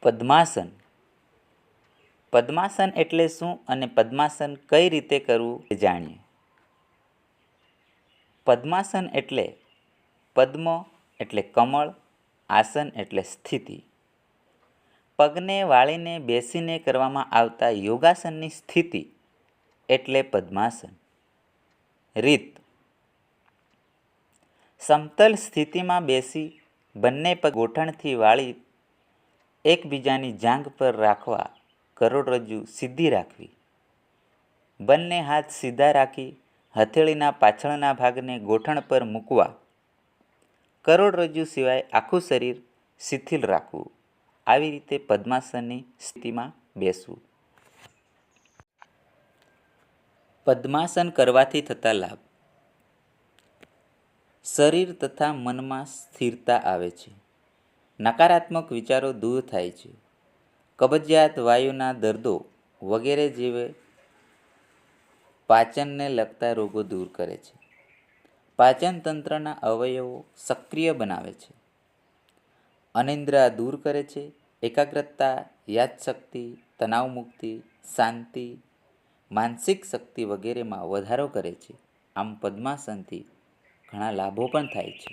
પદ્માસન. પદ્માસન એટલે શું અને પદ્માસન કઈ રીતે કરવું તે જાણીએ. પદ્માસન એટલે પદ્મ એટલે કમળ, આસન એટલે સ્થિતિ. પગને વાળીને બેસીને કરવામાં આવતા યોગાસનની સ્થિતિ એટલે પદ્માસન. રીત: સમતલ સ્થિતિમાં બેસી બંને પગ ગોઠણથી વાળી એકબીજાની જાંઘ પર રાખવા. કરોડરજ્જુ સીધી રાખવી. બંને હાથ સીધા રાખી હથેળીના પાછળના ભાગને ગોઠણ પર મૂકવા. કરોડરજ્જુ સિવાય આખું શરીર શિથિલ રાખવું. આવી રીતે પદ્માસનની સ્થિતિમાં બેસવું. પદ્માસન કરવાથી થતા લાભ: શરીર તથા મનમાં સ્થિરતા આવે છે. નકારાત્મક વિચારો દૂર થાય છે. કબજિયાત, વાયુના દર્દો વગેરે જેવા પાચનને લગતા રોગો દૂર કરે છે. પાચન તંત્રના અવયવો સક્રિય બનાવે છે. અનિદ્રા દૂર કરે છે. એકાગ્રતા, યાદશક્તિ, તણાવમુક્તિ, શાંતિ, માનસિક શક્તિ વગેરેમાં વધારો કરે છે. આમ પદ્માસનથી ઘણા લાભો પણ થાય છે.